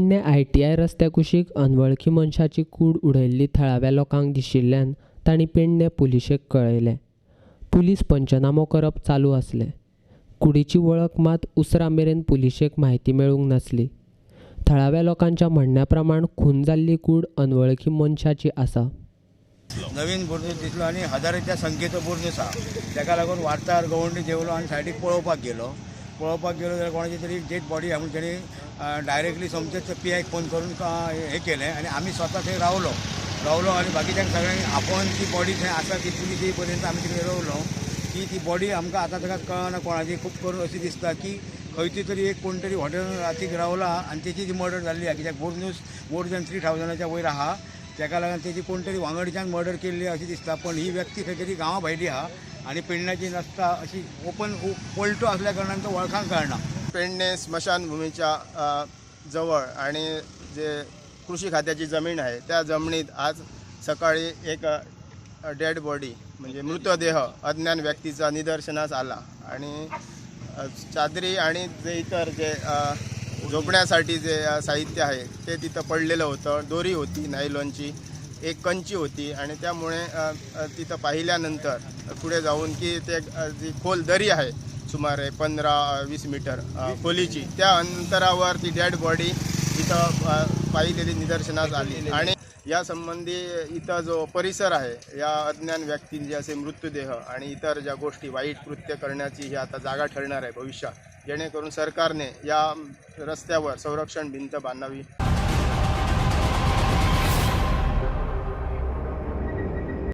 Pedne ITI रस्त्या कुशीक अनवळखी मनशाची कूड उडयल्ली थळाव्या लोकांक दिशिल्ल्यान तांणी पेडणे पुलिशेक कळयलें। पुलीस पंचनामो करप चालू आसलें। कुडीची वळख मात उसरा मेरेन पुलिशेक म्हायती मेळूंक नासली। थळाव्या लोकांच्या म्हणण्या प्रमाण खून जाल्ली कूड अनवळखी मनशाची आसा। नवीन बुरजूस दिसलो आणि हजाराच्या संख्येचो बुरजूस आसा। ताका लागून वार्ताहर गवंडी देवलो आणि सायडीक पळोवपाक गेलो जाल्यार कोणाची तरी डेड बॉडी आमी तेणी डायरेक्टली समजेच PI फोन करून हे केलें आणि आमी स्वता थंय रावलो आणि बाकीच्यांक सगळ्यांक आपोवन ती बॉडी थंय आसा ती पुलीस येय पर्यंत आमी तिकडे रावलो की ती बॉडी आमकां आतां ताका कळना कोणाची। खूब करून अशी दिसता की खंयची तरी एक कोण तरी हॉटेलान रातीक रावला आणि तेची ती मर्डर जाल्ली आहा, कित्याक बुरजूस मोर दॅन 3000च्या वयर आहा। ताका लागून तेची कोण तरी वांगडच्यान मर्डर केल्ली अशी दिसता। पण ही व्यक्ती खंय तरी गांवा भायली आहा आणि पेडण्याची नसता, अशी ओपन पलटो असल्या कारणान तो वळखांक कळना। पेडणे स्मशानभूमीच्या जवळ आणि जे कृषी खात्याची जमीन आहे त्या जमिनीत आज सकाळी एक डेड बॉडी म्हणजे मृतदेह अज्ञात व्यक्तीचा निदर्शनास आला आणि चादरी आणि जे इतर जे झोपण्यासाठी जे साहित्य आहे ते तिथं पडलेलं होतं। दोरी होती नायलॉनची, एक कंची होती आणि त्यामुळे तिथं पाहिल्यानंतर पुढे जाऊन की ते जी खोल दरी आहे सुमारे 15-20 मीटर खोलीची, त्या अंतरावर ती डेड बॉडी इथं पाहिलेली निदर्शनास आली आणि या संबंधी इथं जो परिसर आहे या अज्ञात व्यक्तींचे असे मृतदेह आणि इतर ज्या गोष्टी वाईट कृत्य करण्याची ही आता जागा ठरणार आहे भविष्यात, जेणेकरून सरकारने या रस्त्यावर संरक्षण भिंत बांधावी।